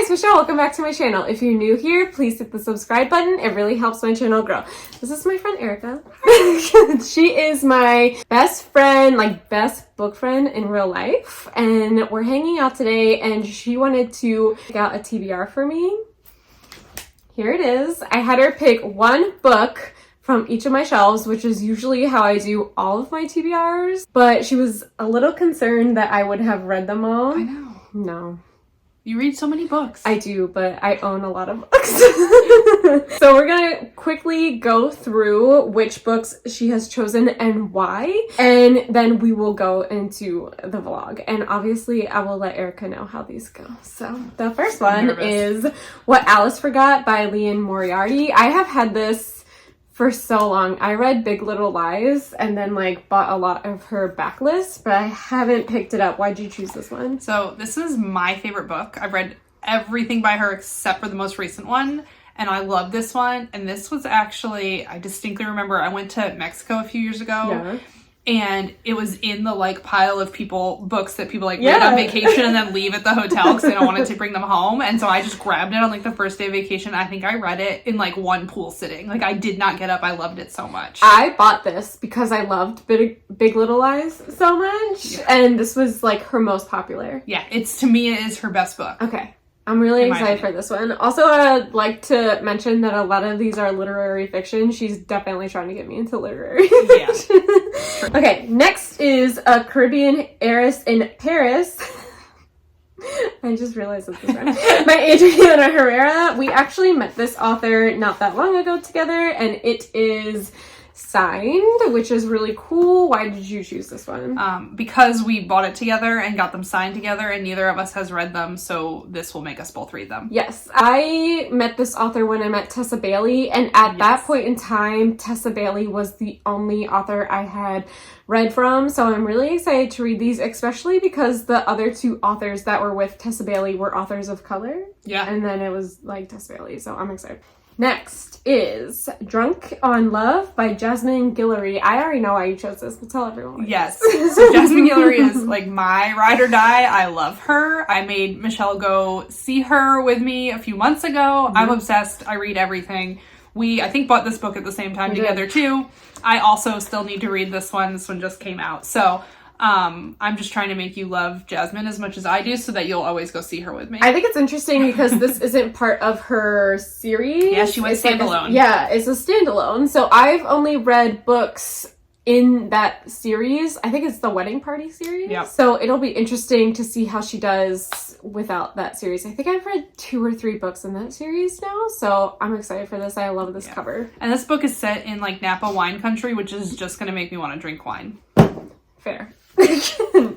it's Michelle. Welcome back to my channel. If you're new here, please hit the subscribe button. It really helps my channel grow. This is my friend Erica. She is my best friend, like best book friend in real life. And we're hanging out today and she wanted to pick out a TBR for me. Here it is. I had her pick one book from each of my shelves, which is usually how I do all of my TBRs. But she was a little concerned that I would have read them all. I know. No. You read so many books. I do, but I own a lot of books. So we're gonna quickly go through which books she has chosen and why, and then we will go into the vlog. And obviously I will let Erica know how these go. So the first one is What Alice Forgot by Liane Moriarty. I have had this for so long. I read Big Little Lies and then like bought a lot of her backlist, but I haven't picked it up. Why'd you choose this one? So this is my favorite book. I've read everything by her except for the most recent one, and I love this one. And this was actually, I distinctly remember I went to Mexico a few years ago, and it was in the like pile of books that people like read on vacation and then leave at the hotel because they don't want to bring them home. And so I just grabbed it on like the first day of vacation. I think I read it in like one pool sitting. Like I did not get up. I loved it so much. I bought this because I loved Big Little Lies so much, and this was like her most popular. Yeah, to me it is her best book. Okay. I'm really excited for this one. Also, I'd like to mention that a lot of these are literary fiction. She's definitely trying to get me into literary fiction. Yeah. Okay, next is A Caribbean Heiress in Paris. I just realized this is right. By Adriana Herrera. We actually met this author not that long ago together, and it is signed, which is really cool. Why did you choose this one? Because we bought it together and got them signed together, and neither of us has read them, so this will make us both read them. Yes, I met this author when I met Tessa Bailey, and at that point in time, Tessa Bailey was the only author I had read from, so I'm really excited to read these, especially because the other two authors that were with Tessa Bailey were authors of color. Yeah. And then it was like Tessa Bailey, so I'm excited. Next is Drunk on Love by Jasmine Guillory. I already know why you chose this, but tell everyone. Yes. So Jasmine Guillory is like my ride or die. I love her. I made Michelle go see her with me a few months ago. I'm obsessed. I read everything. We, I think, bought this book at the same time together too. I also still need to read this one. This one just came out. So I'm just trying to make you love Jasmine as much as I do so that you'll always go see her with me. I think it's interesting because this isn't part of her series. Yeah, she went standalone. It's a standalone. So I've only read books in that series. I think it's the Wedding Party series. Yeah. So it'll be interesting to see how she does without that series. I think I've read 2 or 3 books in that series now. So I'm excited for this. I love this cover. And this book is set in like Napa wine country, which is just going to make me want to drink wine. Fair.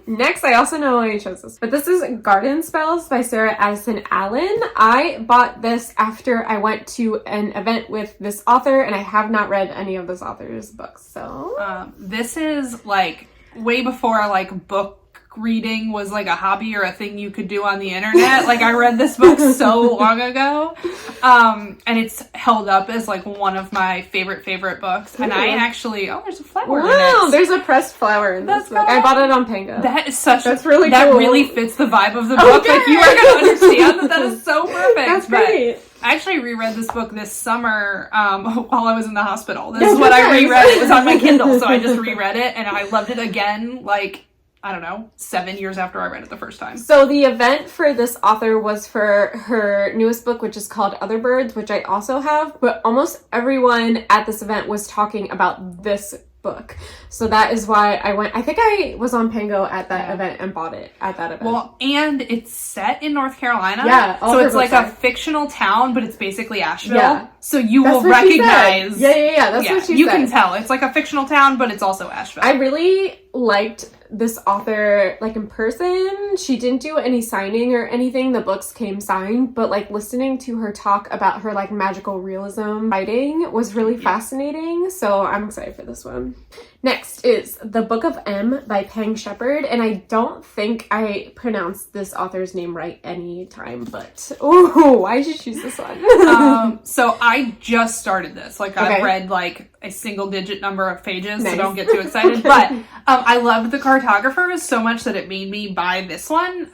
Next, I also know why I chose this, but this is Garden Spells by Sarah Addison Allen. I bought this after I went to an event with this author, and I have not read any of this author's books, so... this is, like, way before, like, book reading was, like, a hobby or a thing you could do on the internet. Like, I read this book so long ago, and it's held up as, like, one of my favorite books. And I actually... Oh, there's a flower in it. There's a pressed flower in this book. I bought it on Pango. That is such... That's really that cool. That really fits the vibe of the book. Like, you are going to understand that is so perfect. That's great. I actually reread this book this summer while I was in the hospital. This is what I reread. It was on my Kindle, so I just reread it, and I loved it again, like... I don't know, 7 years after I read it the first time. So the event for this author was for her newest book, which is called Other Birds, which I also have, but almost everyone at this event was talking about this book. So that is why I went. I think I was on Pango at that event and bought it at that event. Well, and it's set in North Carolina. Yeah. So it's like a fictional town, but it's basically Asheville. Yeah. So you will recognize. Yeah. That's what she said. You can tell. It's like a fictional town, but it's also Asheville. I really liked this author like in person. She didn't do any signing or anything. The books came signed, but like listening to her talk about her like magical realism writing was really fascinating. So I'm excited for this one. Next is The Book of M by Pang Shepard, and I don't think I pronounced this author's name right any time, but why did you choose this one? So I just started this. Like I've read like a single digit number of pages, so don't get too excited. But I loved the cartographers so much that it made me buy this one.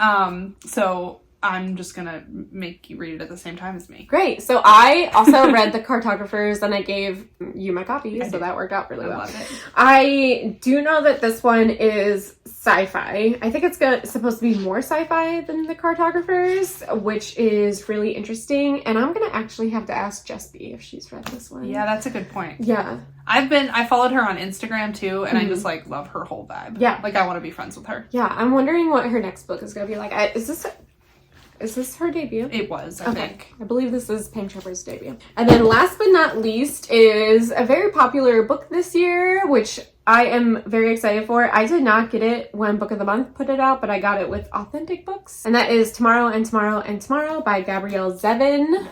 So I'm just gonna make you read it at the same time as me. Great. So I also read The Cartographers, and I gave you my copy, so that worked out really well. I love it. I do know that this one is sci-fi. I think it's supposed to be more sci-fi than The Cartographers, which is really interesting. And I'm gonna actually have to ask Jessby if she's read this one. Yeah, that's a good point. Yeah. I followed her on Instagram too, and I just like love her whole vibe. Yeah. Like I want to be friends with her. Yeah, I'm wondering what her next book is gonna be like. Is this her debut? It was, I think. I believe this is Pink Shepherd's debut. And then last but not least is a very popular book this year, which I am very excited for. I did not get it when Book of the Month put it out, but I got it with Authentic Books. And that is Tomorrow and Tomorrow and Tomorrow by Gabrielle Zevin.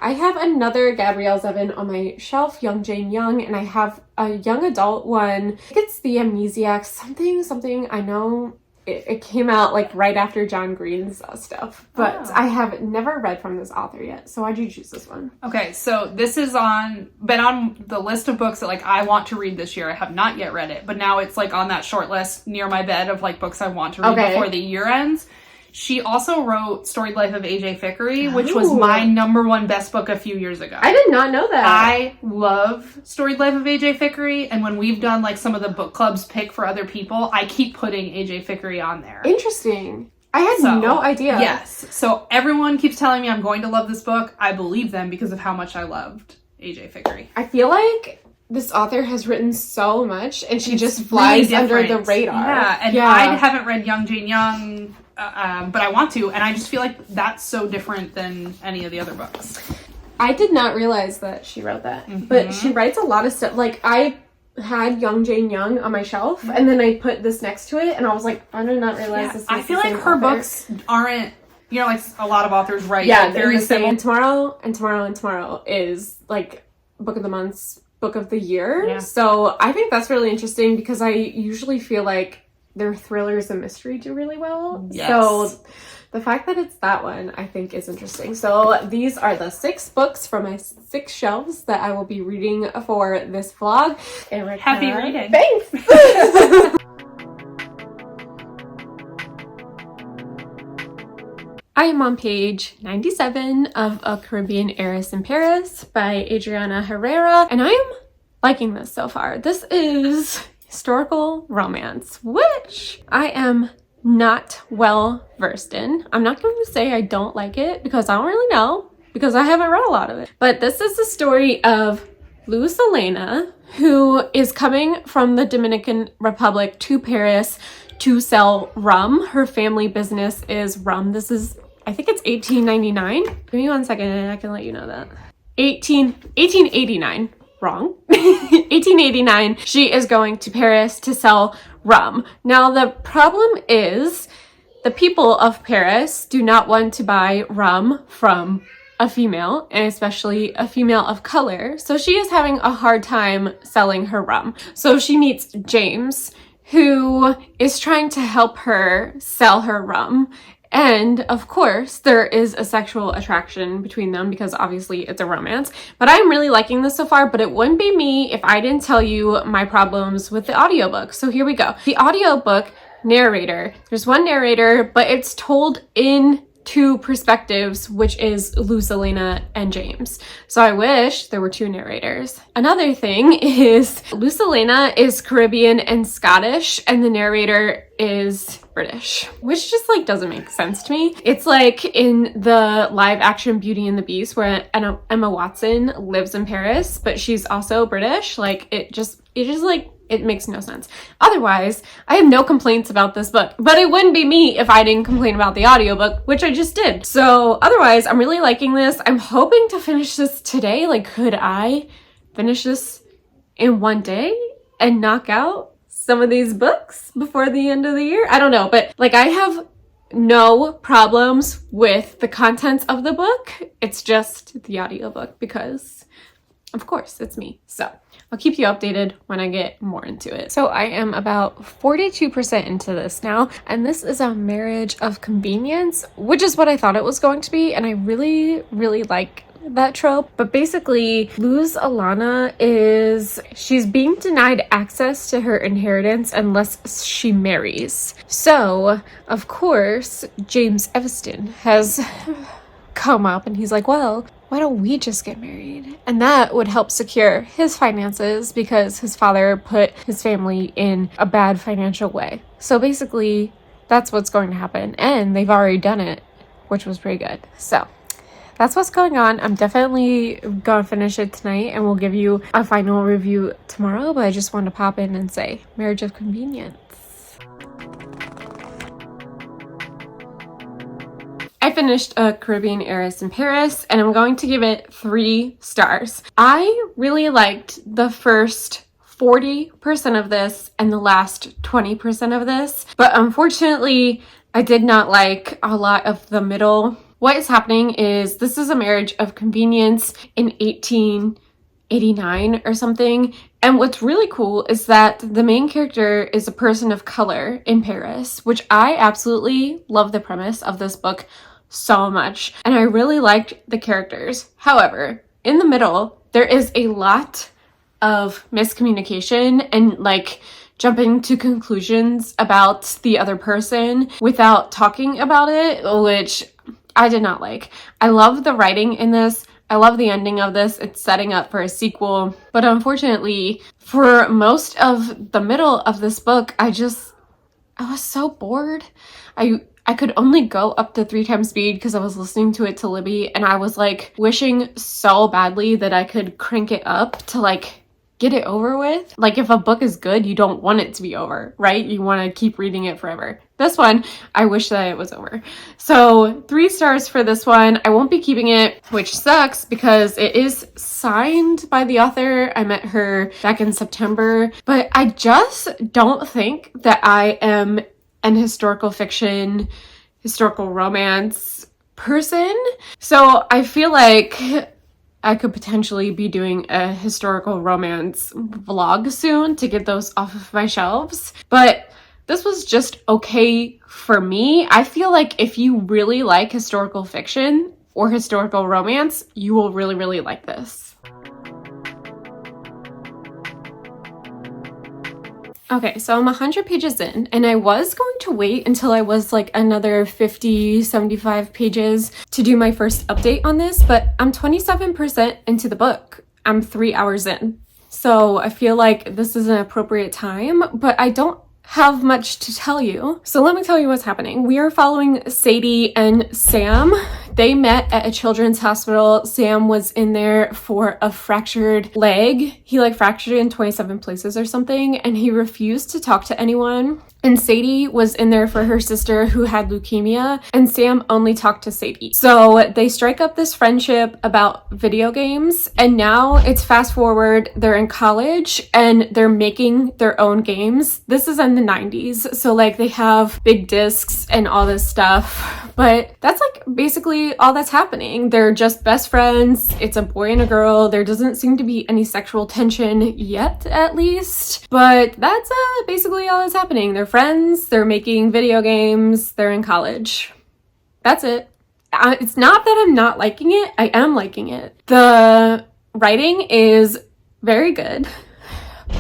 I have another Gabrielle Zevin on my shelf, Young Jane Young, and I have a young adult one. I think it's The Amnesiac, something. I know it came out like right after John Green's stuff, but I have never read from this author yet. So why'd you choose this one? Okay, so this is been on the list of books that like I want to read this year. I have not yet read it, but now it's like on that short list near my bed of like books I want to read before the year ends. She also wrote Storied Life of A.J. Fickery, which was my #1 best book a few years ago. I did not know that. I love Storied Life of A.J. Fickery, and when we've done like some of the book clubs pick for other people, I keep putting A.J. Fickery on there. Interesting. I had no idea. Yes. So everyone keeps telling me I'm going to love this book. I believe them because of how much I loved A.J. Fickery. I feel like this author has written so much, and she just flies really under the radar. Yeah, and I haven't read Young Jane Young, but I want to, and I just feel like that's so different than any of the other books. I did not realize that she wrote that, but she writes a lot of stuff. Like, I had Young Jane Young on my shelf, and then I put this next to it, and I was like, I did not realize this was I feel like her books aren't, you know, like a lot of authors write very similar. Tomorrow and Tomorrow and Tomorrow is like Book of the Month's Book of the Year. So I think that's really interesting because I usually feel like their thrillers and mystery do really well. So the fact that it's that one, I think, is interesting. So these are the 6 books from my 6 shelves that I will be reading for this vlog. Erica, happy reading. Thanks! I am on page 97 of A Caribbean Heiress in Paris by Adriana Herrera, and I am liking this so far. This is historical romance, which I am not well versed in. I'm not going to say I don't like it because I don't really know, because I haven't read a lot of it. But this is the story of Luz Elena, who is coming from the Dominican Republic to Paris to sell rum. Her family business is rum. This is, I think it's 1899. Give me 1 second and I can let you know that. 1889. Wrong. 1889. She is going to Paris to sell rum. Now the problem is the people of Paris do not want to buy rum from a female, and especially a female of color. So she is having a hard time selling her rum. So she meets James, who is trying to help her sell her rum. And of course, there is a sexual attraction between them because obviously it's a romance. But I'm really liking this so far, but it wouldn't be me if I didn't tell you my problems with the audiobook. So here we go. The audiobook narrator. There's one narrator, but it's told in 2 perspectives, which is Luz Elena and James. So I wish there were 2 narrators. Another thing is Luz Elena is Caribbean and Scottish, and the narrator is British, which just like doesn't make sense to me. It's like in the live action Beauty and the Beast where Emma Watson lives in Paris, but she's also British. Like it just like, it makes no sense. Otherwise, I have no complaints about this book, but it wouldn't be me if I didn't complain about the audiobook, which I just did. So otherwise, I'm really liking this. I'm hoping to finish this today. Like, could I finish this in one day and knock out some of these books before the end of the year? I don't know, but like I have no problems with the contents of the book. It's just the audiobook because of course it's me. So I'll keep you updated when I get more into it. So I am about 42% into this now, and this is a marriage of convenience, which is what I thought it was going to be, and I really, really like that trope, but basically Luz Alana she's being denied access to her inheritance unless she marries. So of course James Eviston has come up and he's like, well, why don't we just get married? And that would help secure his finances because his father put his family in a bad financial way. So basically that's what's going to happen, and they've already done it, which was pretty good. So that's what's going on. I'm definitely gonna finish it tonight and we'll give you a final review tomorrow, but I just wanted to pop in and say Marriage of Convenience. I finished A Caribbean Heiress in Paris and I'm going to give it 3 stars. I really liked the first 40% of this and the last 20% of this, but unfortunately I did not like a lot of the middle. What is happening is this is a marriage of convenience in 1889 or something. And what's really cool is that the main character is a person of color in Paris, which I absolutely love the premise of this book so much. And I really liked the characters. However, in the middle, there is a lot of miscommunication and like jumping to conclusions about the other person without talking about it, which I did not like. I love the writing in this. I love the ending of this. It's setting up for a sequel. But unfortunately, for most of the middle of this book, I was so bored. I could only go up to 3 times speed because I was listening to it to Libby, and I was like wishing so badly that I could crank it up to like get it over with. Like if a book is good, you don't want it to be over, right? You want to keep reading it forever. This one, I wish that it was over. So 3 stars for this one. I won't be keeping it, which sucks because it is signed by the author. I met her back in September, but I just don't think that I am an historical fiction, historical romance person. So I feel like I could potentially be doing a historical romance vlog soon to get those off of my shelves. But this was just okay for me. I feel like if you really like historical fiction or historical romance, you will really, really like this. Okay, so I'm 100 pages in, and I was going to wait until I was like another 50, 75 pages to do my first update on this, but I'm 27% into the book. I'm 3 hours in. So I feel like this is an appropriate time, but I don't have much to tell you. So let me tell you what's happening. We are following Sadie and Sam. They met at a children's hospital. Sam was in there for a fractured leg. He like fractured it in 27 places or something, and he refused to talk to anyone. And Sadie was in there for her sister who had leukemia, and Sam only talked to Sadie. So they strike up this friendship about video games, and now it's fast forward, they're in college and they're making their own games. This is in the 90s, so like they have big discs and all this stuff, but that's like basically all that's happening. They're just best friends. It's a boy and a girl. There doesn't seem to be any sexual tension yet, at least, but that's basically all that's happening. They're friends, they're making video games, they're in college. That's it. It's not that I'm not liking it. I am liking it. The writing is very good,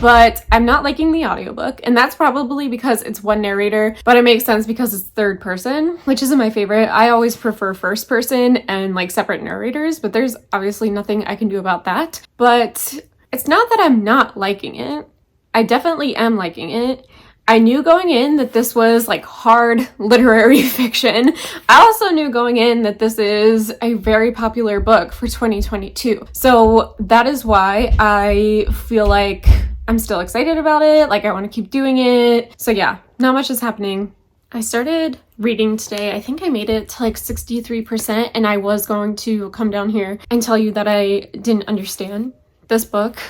but I'm not liking the audiobook, and that's probably because it's one narrator, but it makes sense because it's third person, which isn't my favorite. I always prefer first person and like separate narrators, but there's obviously nothing I can do about that. But it's not that I'm not liking it. I definitely am liking it. I knew going in that this was like hard literary fiction. I also knew going in that this is a very popular book for 2022. So that is why I feel like I'm still excited about it. Like I want to keep doing it. So yeah, not much is happening. I started reading today. I think I made it to like 63%, and I was going to come down here and tell you that I didn't understand this book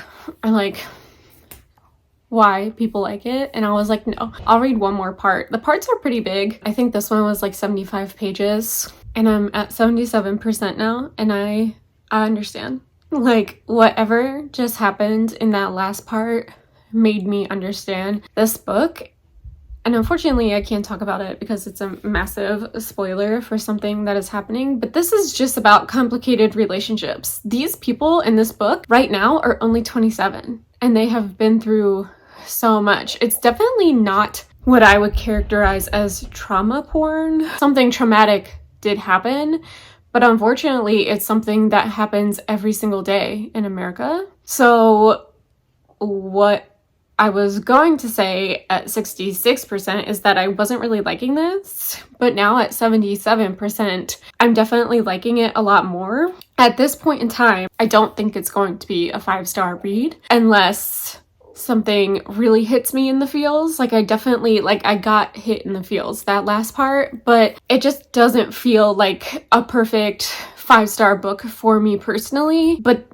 or like why people like it, and I was like, no, I'll read one more part. The parts are pretty big. I think this one was like 75 pages, and I'm at 77% now, and I understand. Like whatever just happened in that last part made me understand this book And unfortunately, I can't talk about it because it's a massive spoiler for something that is happening. But this is just about complicated relationships. These people in this book right now are only 27 and they have been through so much. It's definitely not what I would characterize as trauma porn. Something traumatic did happen, but unfortunately, it's something that happens every single day in America. So what I was going to say at 66% is that I wasn't really liking this, but now at 77%, I'm definitely liking it a lot more. At this point in time, I don't think it's going to be a 5-star read unless something really hits me in the feels. Like I definitely, like I got hit in the feels that last part, but it just doesn't feel like a perfect 5-star book for me personally. But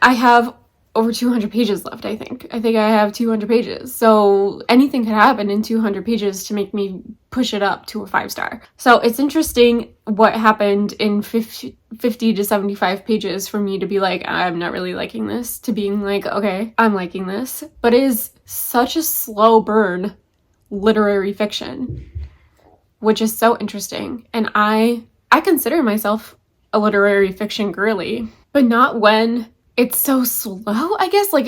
I have over 200 pages left, I think. I have 200 pages. So anything could happen in 200 pages to make me push it up to a 5-star. So it's interesting what happened in 50 to 75 pages for me to be like, I'm not really liking this, to being like, okay, I'm liking this. But it is such a slow burn literary fiction, which is so interesting. And I consider myself a literary fiction girly, but not when it's so slow, I guess. Like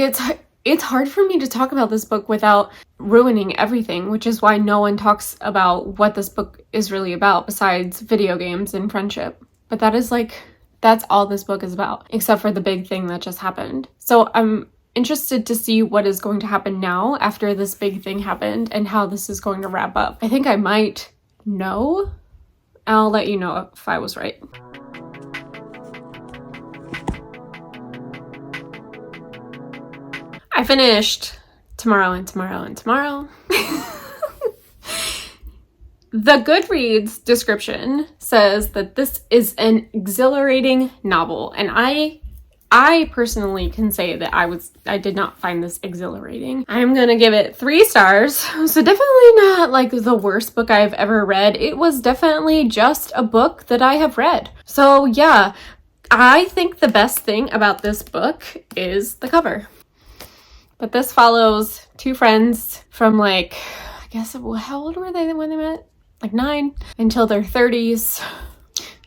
it's hard for me to talk about this book without ruining everything, which is why no one talks about what this book is really about besides video games and friendship. But that's all this book is about, except for the big thing that just happened. So I'm interested to see what is going to happen now after this big thing happened and how this is going to wrap up. I think I might know. I'll let you know if I was right. I finished Tomorrow and Tomorrow and Tomorrow. The Goodreads description says that this is an exhilarating novel, and I personally can say that I did not find this exhilarating. I'm gonna give it 3 stars, so definitely not like the worst book I've ever read. It was definitely just a book that I have read. So yeah, I think the best thing about this book is the cover. But this follows 2 friends from like, I guess, how old were they when they met? Like 9 until their 30s.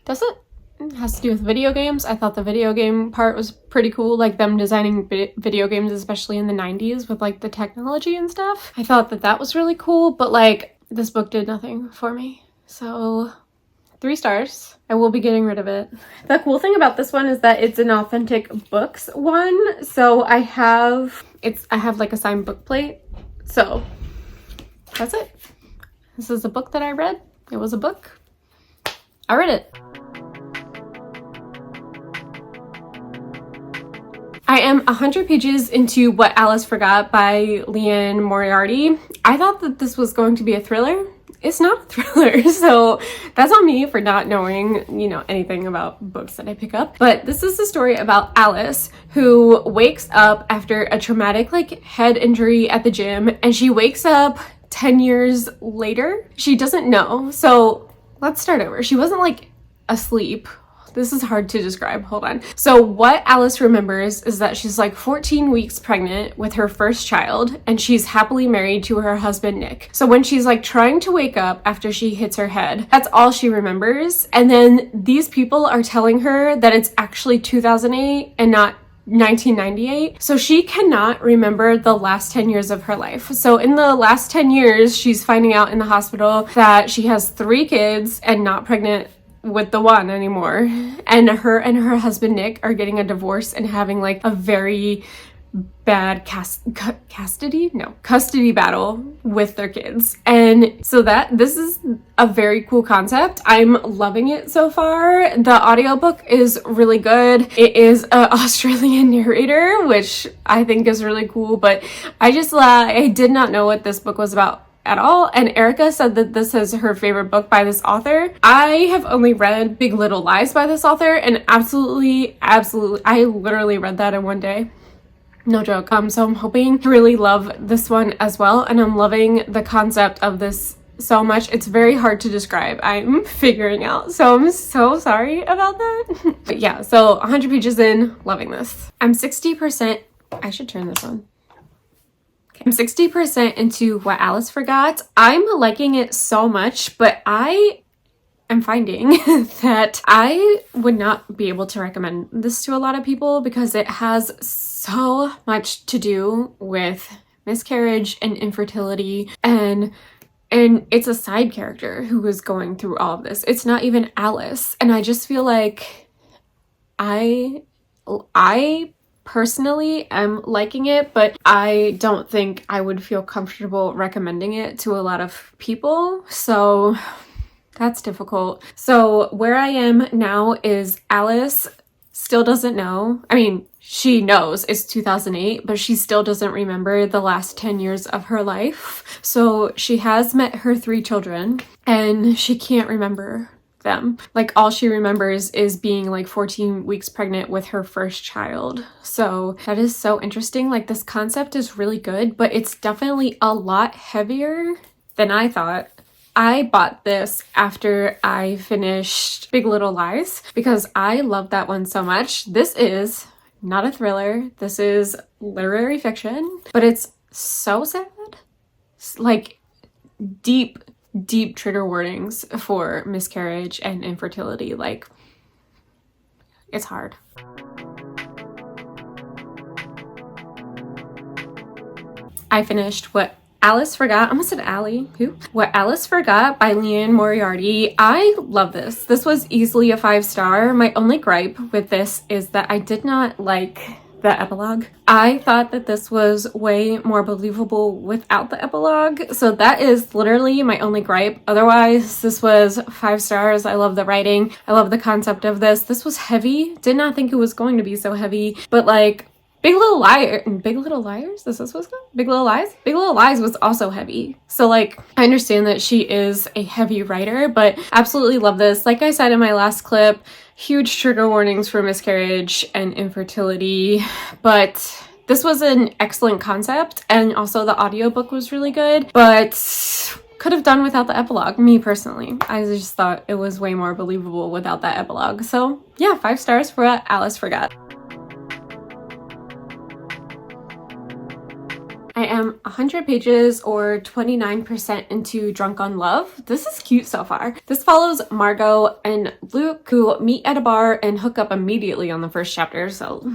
Does it? It has to do with video games. I thought the video game part was pretty cool, like them designing video games, especially in the 90s with like the technology and stuff. I thought that was really cool, but like this book did nothing for me. So 3 stars. I will be getting rid of it. The cool thing about this one is that it's an authentic books one. So I have like a signed book plate. So that's it. This is a book that I read. It was a book. I read it. I am 100 pages into What Alice Forgot by Liane Moriarty. I thought that this was going to be a thriller. It's not a thriller, so that's on me for not knowing, anything about books that I pick up. But this is the story about Alice, who wakes up after a traumatic head injury at the gym, and she wakes up 10 years later. She doesn't know. So let's start over. She wasn't asleep. This is hard to describe. Hold on. So what Alice remembers is that she's 14 weeks pregnant with her first child, and she's happily married to her husband, Nick. So when she's trying to wake up after she hits her head, that's all she remembers. And then these people are telling her that it's actually 2008 and not 1998. So she cannot remember the last 10 years of her life. So in the last 10 years, she's finding out in the hospital that she has 3 kids and not pregnant with the one anymore, and her husband Nick are getting a divorce and having a very bad custody battle with their kids. And so this is a very cool concept. I'm loving it so far. The audiobook is really good. It is an Australian narrator, which I think is really cool, but I did not know what this book was about at all. And Erica said that this is her favorite book by this author. I have only read Big Little Lies by this author, and absolutely, I literally read that in one day. No joke. So I'm hoping to really love this one as well, and I'm loving the concept of this so much. It's very hard to describe. I'm figuring out, so I'm so sorry about that. But yeah, so 100 pages in, loving this. I'm 60%. I should turn this on. I'm 60% into What Alice Forgot. I'm liking it so much, but I am finding that I would not be able to recommend this to a lot of people because it has so much to do with miscarriage and infertility, and it's a side character who is going through all of this. It's not even Alice, and I just feel like I personally am liking it, but I don't think I would feel comfortable recommending it to a lot of people, so that's difficult. So where I am now is Alice still doesn't know. I mean, she knows it's 2008, but she still doesn't remember the last 10 years of her life. So she has met her 3 children and she can't remember them. Like, all she remembers is being like 14 weeks pregnant with her first child. So that is so interesting. Like, this concept is really good, but it's definitely a lot heavier than I thought. I bought this after I finished Big Little Lies because I love that one so much. This is not a thriller. This is literary fiction, but it's so sad. Like, deep trigger warnings for miscarriage and infertility. Like, it's hard. I finished What Alice Forgot. I almost said Allie. Who? What Alice Forgot by Leanne Moriarty. I love this. This was easily a 5-star. My only gripe with this is that I did not like the epilogue. I thought that this was way more believable without the epilogue. So that is literally my only gripe. Otherwise, this was 5 stars. I love the writing. I love the concept of this. This was heavy. Did not think it was going to be so heavy, but like, Big Little Liars? This is what's called? Big Little Lies? Big Little Lies was also heavy. So like, I understand that she is a heavy writer, but absolutely love this. Like I said in my last clip, huge trigger warnings for miscarriage and infertility, but this was an excellent concept, and also the audiobook was really good, but could have done without the epilogue, me personally. I just thought it was way more believable without that epilogue. So yeah, 5 stars for What Alice Forgot. I am 100 pages or 29% into Drunk on Love. This is cute so far. This follows Margot and Luke, who meet at a bar and hook up immediately on the first chapter, so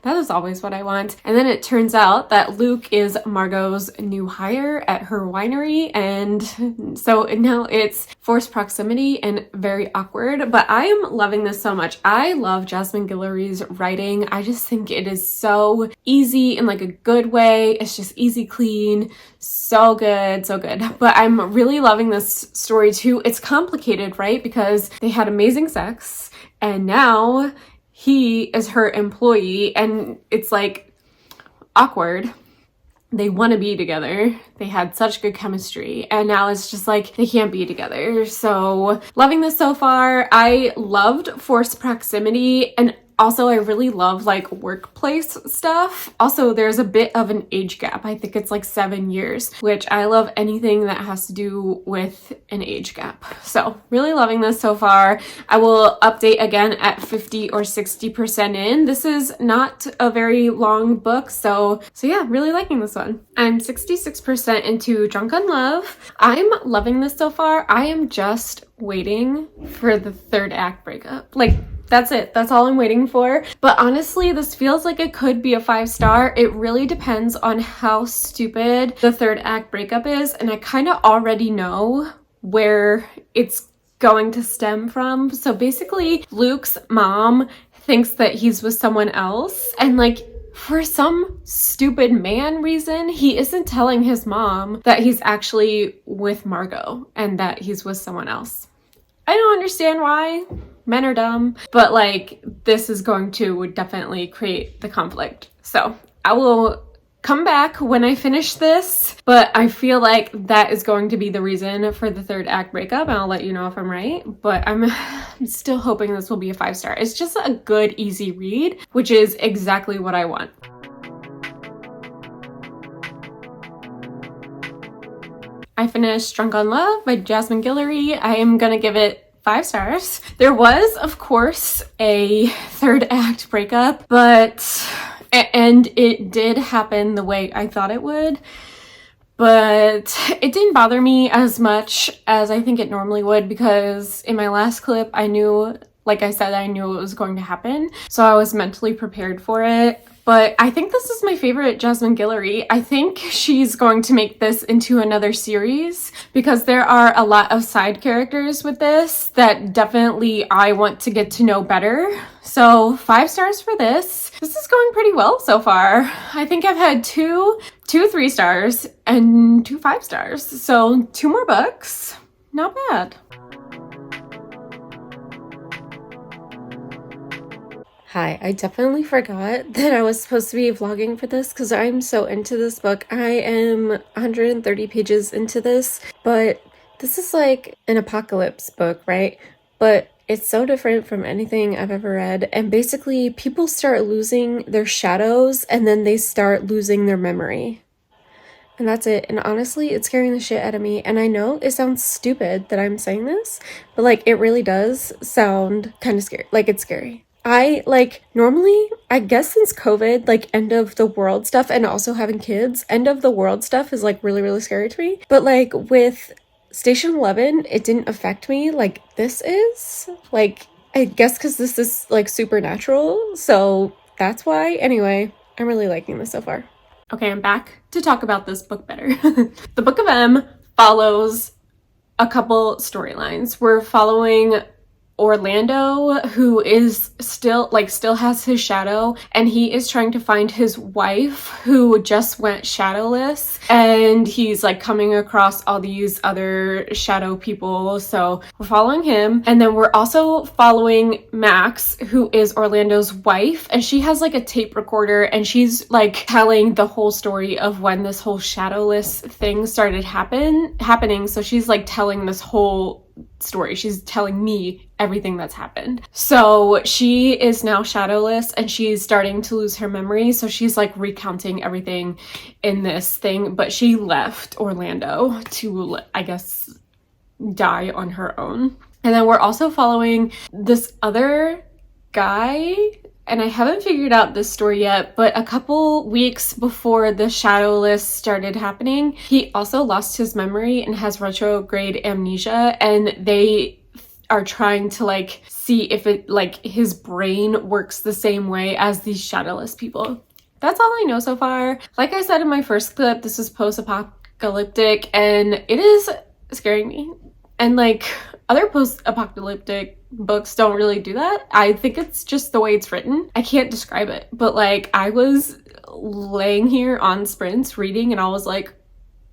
that is always what I want. And then it turns out that Luke is Margot's new hire at her winery, and so now it's forced proximity and very awkward, but I am loving this so much. I love Jasmine Guillory's writing. I just think it is so easy in like a good way. It's just easy, clean, so good, so good. But I'm really loving this story too. It's complicated, right? Because they had amazing sex and now he is her employee, and it's like awkward. They want to be together. They had such good chemistry, and now it's just like they can't be together. So loving this so far. I loved forced proximity, and also I really love like workplace stuff. Also, there's a bit of an age gap. I think it's like 7 years, which I love anything that has to do with an age gap. So really loving this so far. I will update again at 50 or 60% in. This is not a very long book, so yeah, really liking this one. I'm 66% into Drunk on Love. I'm loving this so far. I am just waiting for the 3rd act breakup. Like, that's it. That's all I'm waiting for. But honestly, this feels like it could be a 5-star. It really depends on how stupid the 3rd act breakup is. And I kind of already know where it's going to stem from. So basically, Luke's mom thinks that he's with someone else. And like, for some stupid man reason, he isn't telling his mom that he's actually with Margot and that he's with someone else. I don't understand why. Men are dumb, but like, this is going to definitely create the conflict. So I will come back when I finish this, but I feel like that is going to be the reason for the 3rd act breakup, and I'll let you know if I'm right. But I'm still hoping this will be a 5-star. It's just a good, easy read, which is exactly what I want. I finished Drunk on Love by Jasmine Guillory. I am gonna give it 5 stars. There was, of course, a 3rd act breakup, but And it did happen the way I thought it would. But it didn't bother me as much as I think it normally would, because in my last clip, I knew, like I said, I knew it was going to happen. So I was mentally prepared for it. But I think this is my favorite Jasmine Guillory. I think she's going to make this into another series, because there are a lot of side characters with this that definitely I want to get to know better. So 5 stars for this. This is going pretty well so far. I think I've had two 3 stars and 2 5 stars. So 2 more books. Not bad. Hi, I definitely forgot that I was supposed to be vlogging for this because I'm so into this book. I am 130 pages into this, but this is like an apocalypse book, right? But it's so different from anything I've ever read. And basically, people start losing their shadows and then they start losing their memory. And that's it. And honestly, it's scaring the shit out of me. And I know it sounds stupid that I'm saying this, but like it really does sound kind of scary. Like it's scary. Normally, I guess since COVID, like end of the world stuff and also having kids, end of the world stuff is like really, really scary to me. But like with Station 11, it didn't affect me like this is. Like, I guess because this is like supernatural. So that's why. Anyway, I'm really liking this so far. Okay, I'm back to talk about this book better. The Book of M follows a couple storylines. We're following Orlando, who is still has his shadow, and he is trying to find his wife who just went shadowless, and he's like coming across all these other shadow people. So we're following him, and then we're also following Max, who is Orlando's wife, and she has like a tape recorder, and she's like telling the whole story of when this whole shadowless thing started happening. So she's like telling this whole story. She's telling me everything that's happened. So she is now shadowless and she's starting to lose her memory. So she's like recounting everything in this thing, but she left Orlando to, I guess, die on her own. And then we're also following this other guy, and I haven't figured out this story yet, but a couple weeks before the shadowless started happening, he also lost his memory and has retrograde amnesia, and they are trying to like see if it like his brain works the same way as these shadowless people. That's all I know so far. Like I said in my first clip, this is post-apocalyptic and it is scaring me. And like other post-apocalyptic books don't really do that. I think it's just the way it's written. I can't describe it, but like I was laying here on sprints reading and I was like,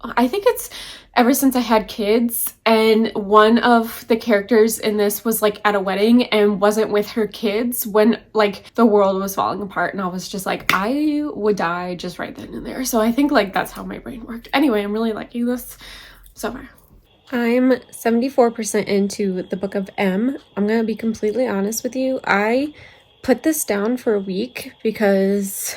I think it's ever since I had kids, and one of the characters in this was like at a wedding and wasn't with her kids when like the world was falling apart, and I was just like, I would die just right then and there. So I think like that's how my brain worked. Anyway, I'm really liking this so far. I'm 74% into the Book of M. I'm gonna be completely honest with you. I put this down for a week because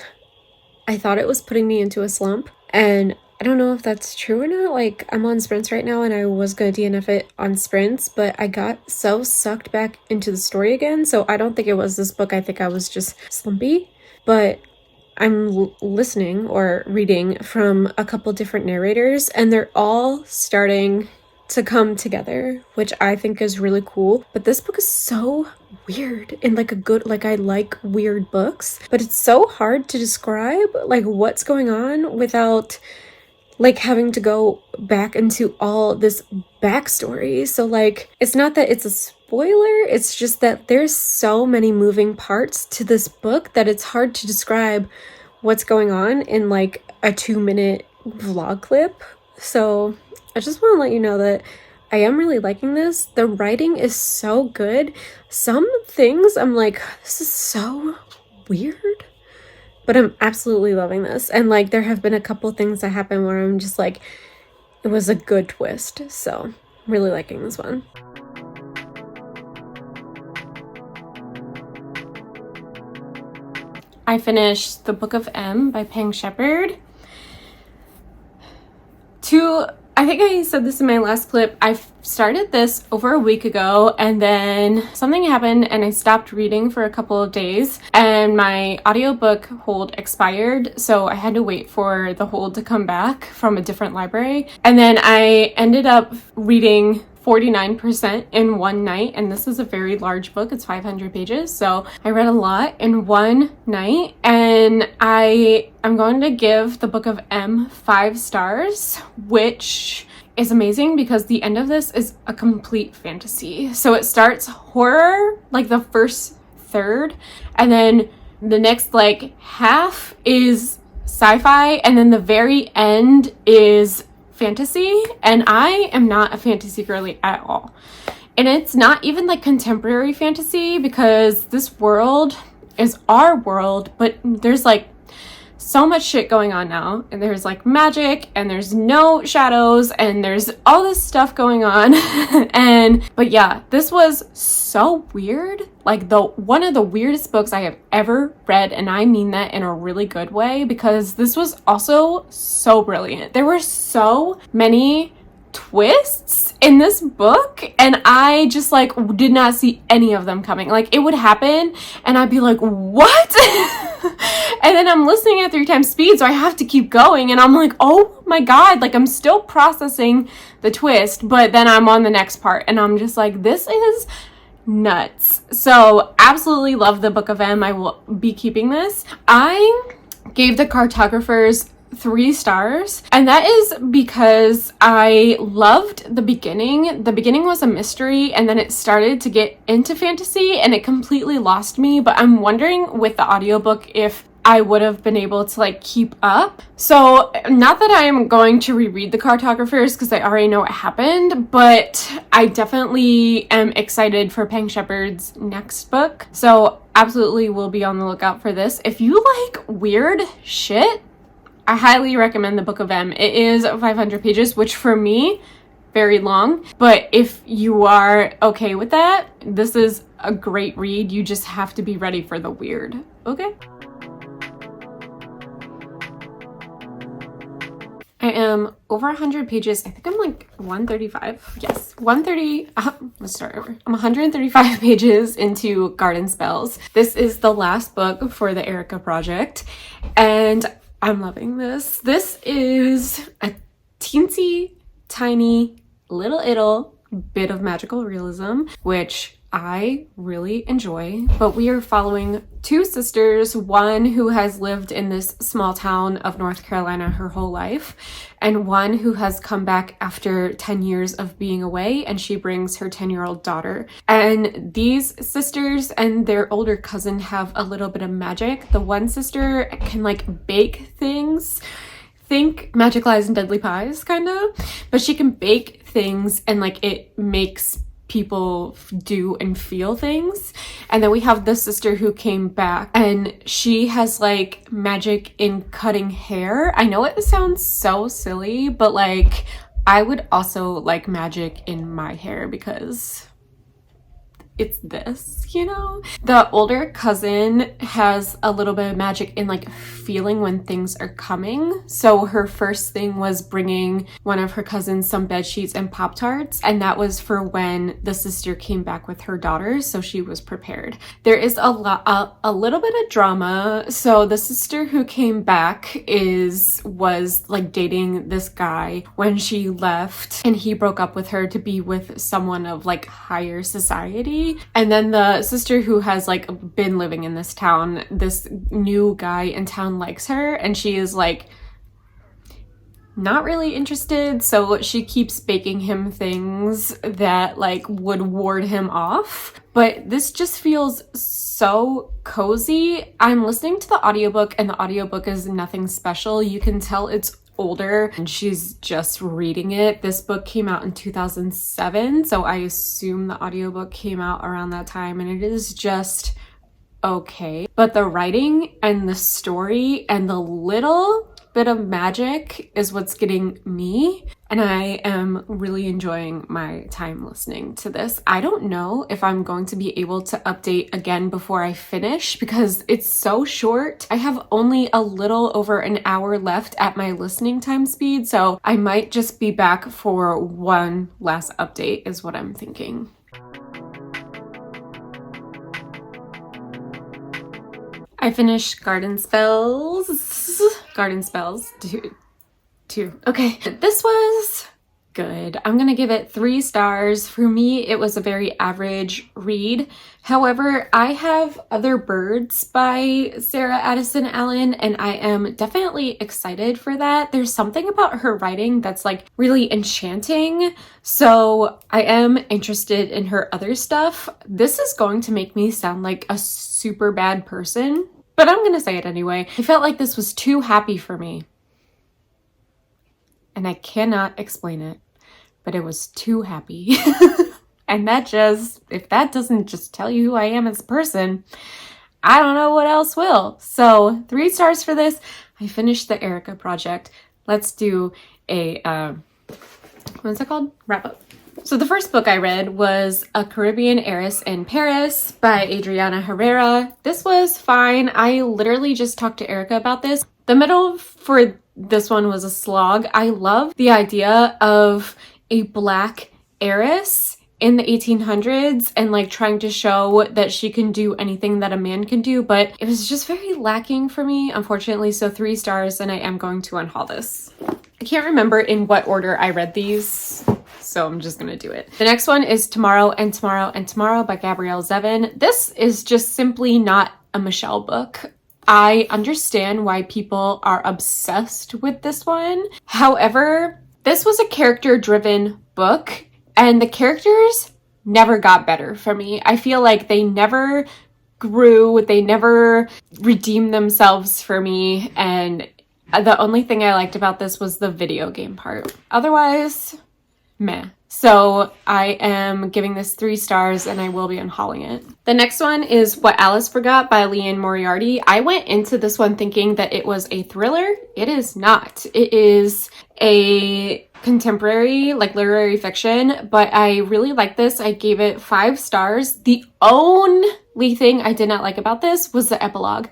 I thought it was putting me into a slump, and I don't know if that's true or not. Like, I'm on sprints right now and I was gonna DNF it on sprints, but I got so sucked back into the story again. So I don't think it was this book. I think I was just slumpy. But I'm listening or reading from a couple different narrators, and they're all starting to come together, which I think is really cool. But this book is so weird in like a good, like I like weird books, but it's so hard to describe like what's going on without like having to go back into all this backstory. So like, it's not that it's a spoiler, it's just that there's so many moving parts to this book that it's hard to describe what's going on in like a 2-minute vlog clip. So I just want to let you know that I am really liking this. The writing is so good. Some things I'm like, this is so weird, but I'm absolutely loving this. And like, there have been a couple things that happen where I'm just like, it was a good twist. So I'm really liking this one. I finished The Book of M by Pang Shepherd. I think I said this in my last clip. I started this over a week ago, and then something happened and I stopped reading for a couple of days and my audiobook hold expired, so I had to wait for the hold to come back from a different library. And then I ended up reading 49% in one night, and this is a very large book. It's 500 pages, so I read a lot in one night. And I'm going to give the Book of M 5 stars, which is amazing because the end of this is a complete fantasy. So it starts horror, like the first third, and then the next like half is sci-fi, and then the very end is fantasy, and I am not a fantasy girly at all. And it's not even like contemporary fantasy, because this world is our world, but there's like so much shit going on now, and there's like magic, and there's no shadows, and there's all this stuff going on. But yeah, this was so weird, like one of the weirdest books I have ever read, and I mean that in a really good way, because this was also so brilliant. There were so many twists in this book, and I just like did not see any of them coming. Like, it would happen and I'd be like, what? And then I'm listening at 3 times speed, so I have to keep going, and I'm like, oh my god, like I'm still processing the twist, but then I'm on the next part and I'm just like, this is nuts. So absolutely love the Book of M. I will be keeping this. I gave the Cartographers 3 stars, and that is because I loved the beginning. The beginning was a mystery, and then it started to get into fantasy and it completely lost me. But I'm wondering with the audiobook if I would have been able to like keep up. So not that I am going to reread the Cartographers because I already know what happened, but I definitely am excited for Pang Shepard's next book. So absolutely will be on the lookout for this. If you like weird shit, I highly recommend the Book of M. It is 500 pages, which for me, very long. But if you are okay with that, this is a great read. You just have to be ready for the weird, okay? I am over 100 pages. I think I'm like 135. Yes, 130. Let's start over. I'm 135 pages into Garden Spells. This is the last book for the Erica project, and I'm loving this. This is a teensy tiny little bit of magical realism, which I really enjoy. But we are following 2 sisters, one who has lived in this small town of North Carolina her whole life, and one who has come back after 10 years of being away, and she brings her 10-year-old daughter. And these sisters and their older cousin have a little bit of magic. The one sister can like bake things. Think Magic Lies and Deadly Pies, kind of. But she can bake things, and like it makes people do and feel things. And then we have the sister who came back, and she has like magic in cutting hair. I know it sounds so silly, but like I would also like magic in my hair because it's this, you know? The older cousin has a little bit of magic in like feeling when things are coming. So her first thing was bringing one of her cousins some bed sheets and Pop-Tarts, and that was for when the sister came back with her daughters, so she was prepared. There is a little bit of drama. So the sister who came back was like dating this guy when she left, and he broke up with her to be with someone of like higher society. And then the sister who has like been living in this town, this new guy in town likes her, and she is like not really interested, so she keeps baking him things that like would ward him off. But this just feels so cozy. I'm listening to the audiobook, and the audiobook is nothing special. You can tell it's older and she's just reading it. This book came out in 2007, so I assume the audiobook came out around that time, and it is just okay. But the writing and the story and the little bit of magic is what's getting me, and I am really enjoying my time listening to this. I don't know if I'm going to be able to update again before I finish because it's so short. I have only a little over an hour left at my listening time speed, so I might just be back for one last update is what I'm thinking. I finished Garden Spells 2. Okay, this was good. I'm gonna give it 3 stars. For me, it was a very average read. However, I have Other Birds by Sarah Addison Allen, and I am definitely excited for that. There's something about her writing that's like really enchanting, so I am interested in her other stuff. This is going to make me sound like a super bad person, but I'm gonna say it anyway. I felt like this was too happy for me. And I cannot explain it, but it was too happy. And that just, if that doesn't just tell you who I am as a person, I don't know what else will. So 3 stars for this. I finished the Erica project. Let's do a, what's it called? Wrap up. So the first book I read was A Caribbean Heiress in Paris by Adriana Herrera. This was fine. I literally just talked to Erica about this. The middle for this one was a slog. I love the idea of a Black heiress in the 1800s and like trying to show that she can do anything that a man can do, but it was just very lacking for me, unfortunately. So 3 stars, and I am going to unhaul this. I can't remember in what order I read these, so I'm just gonna do it. The next one is Tomorrow and Tomorrow and Tomorrow by Gabrielle Zevin. This is just simply not a Michelle book. I understand why people are obsessed with this one. However, this was a character-driven book, and the characters never got better for me. I feel like they never grew, they never redeemed themselves for me, and the only thing I liked about this was the video game part. Otherwise, meh. So I am giving this 3 stars, and I will be unhauling it. The next one is What Alice Forgot by Liane Moriarty. I went into this one thinking that it was a thriller. It is not. It is a contemporary, like literary fiction, but I really like this. I gave it 5 stars. The only thing I did not like about this was the epilogue.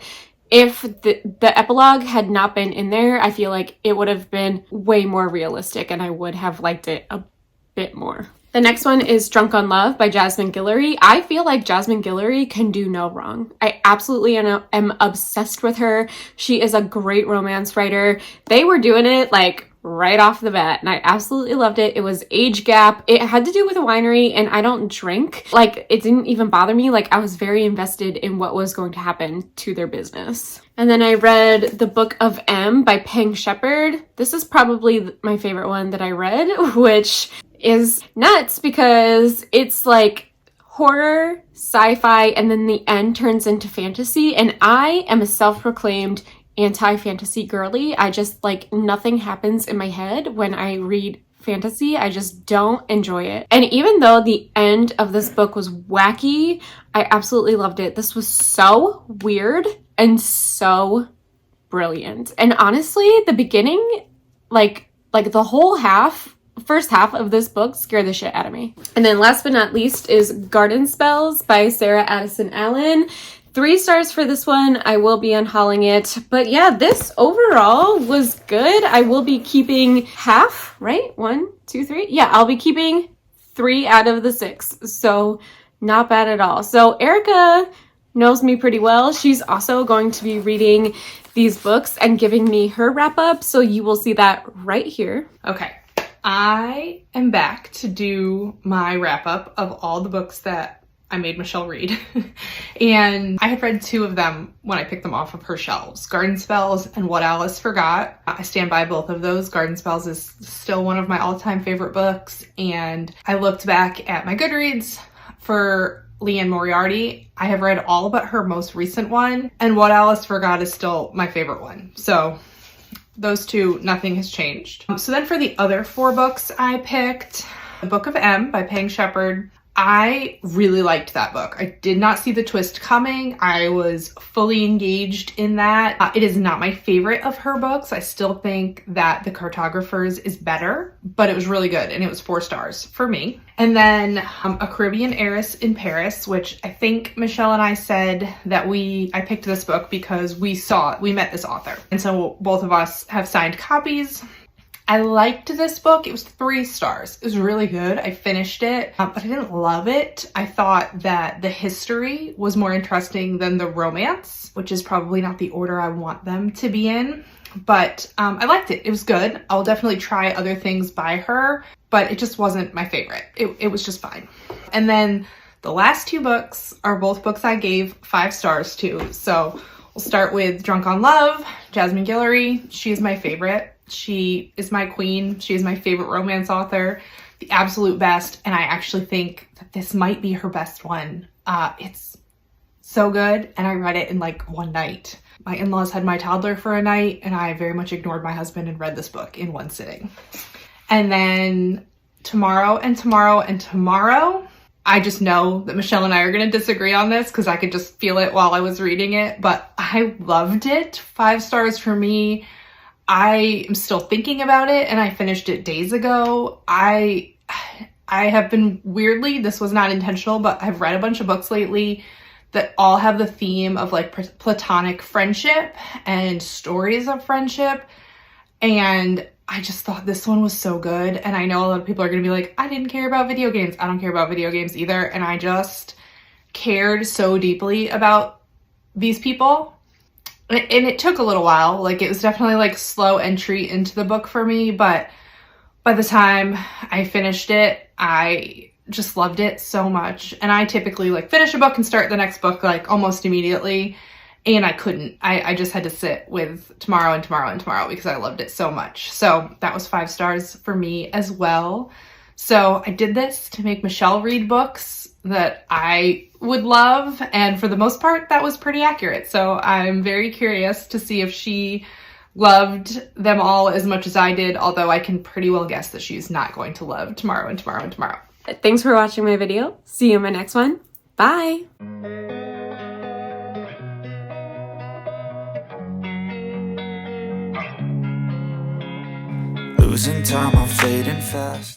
If the epilogue had not been in there, I feel like it would have been way more realistic, and I would have liked it a bit more. The next one is Drunk on Love by Jasmine Guillory. I feel like Jasmine Guillory can do no wrong. I absolutely am obsessed with her. She is a great romance writer. They were doing it like right off the bat, and I absolutely loved it. It was age gap. It had to do with a winery, and I don't drink. Like, it didn't even bother me. Like, I was very invested in what was going to happen to their business. And then I read The Book of M by Peng Shepherd. This is probably my favorite one that I read, which is nuts because it's like horror, sci-fi, and then the end turns into fantasy. And I am a self-proclaimed anti-fantasy girly. I just like, nothing happens in my head when I read fantasy. I just don't enjoy it. And even though the end of this book was wacky, I absolutely loved it. This was so weird and so brilliant. And honestly, the beginning, like the whole first half of this book scared the shit out of me. And then last but not least is Garden Spells by Sarah Addison Allen. 3 stars for this one. I will be unhauling it. But yeah, this overall was good. I will be keeping half, right? 1, 2, 3. Yeah, I'll be keeping 3 out of the 6. So not bad at all. So Erica knows me pretty well. She's also going to be reading these books and giving me her wrap up. So you will see that right here. Okay. I am back to do my wrap up of all the books that I made Michelle read. And I had read 2 of them when I picked them off of her shelves, Garden Spells and What Alice Forgot. I stand by both of those. Garden Spells is still one of my all-time favorite books. And I looked back at my Goodreads for Liane Moriarty. I have read all but her most recent one, and What Alice Forgot is still my favorite one. So those 2, nothing has changed. So then for the other 4 books I picked, The Book of M by Peng Shepherd. I really liked that book. I did not see the twist coming. I was fully engaged in that. It is not my favorite of her books. I still think that The Cartographers is better, but it was really good, and it was 4 stars for me. And then A Caribbean Heiress in Paris, which I think Michelle and I said that I picked this book because we met this author. And so both of us have signed copies. I liked this book. It was 3 stars. It was really good. I finished it, but I didn't love it. I thought that the history was more interesting than the romance, which is probably not the order I want them to be in. But I liked it. It was good. I'll definitely try other things by her, but it just wasn't my favorite. It was just fine. And then the last 2 books are both books I gave 5 stars to. So we'll start with Drunk on Love, Jasmine Guillory. She is my favorite. She is my queen. She is my favorite romance author, the absolute best. And I actually think that this might be her best one. It's so good. And I read it in like one night. My in-laws had my toddler for a night, and I very much ignored my husband and read this book in one sitting. And then Tomorrow and Tomorrow and Tomorrow. I just know that Michelle and I are going to disagree on this because I could just feel it while I was reading it, but I loved it. 5 stars for me. I am still thinking about it, and I finished it days ago. I have been weirdly, this was not intentional, but I've read a bunch of books lately that all have the theme of like platonic friendship and stories of friendship. And I just thought this one was so good. And I know a lot of people are going to be like, I didn't care about video games. I don't care about video games either. And I just cared so deeply about these people. And it took a little while. Like, it was definitely like slow entry into the book for me, but by the time I finished it, I just loved it so much. And I typically like finish a book and start the next book like almost immediately, and I couldn't. I just had to sit with Tomorrow and Tomorrow and Tomorrow because I loved it so much. So that was 5 stars for me as well. So I did this to make Michelle read books that I would love, and for the most part that was pretty accurate. So I'm very curious to see if she loved them all as much as I did, although I can pretty well guess that she's not going to love Tomorrow and Tomorrow and Tomorrow. Thanks for watching my video. See you in my next one. Bye! Losing time, I'm fading fast.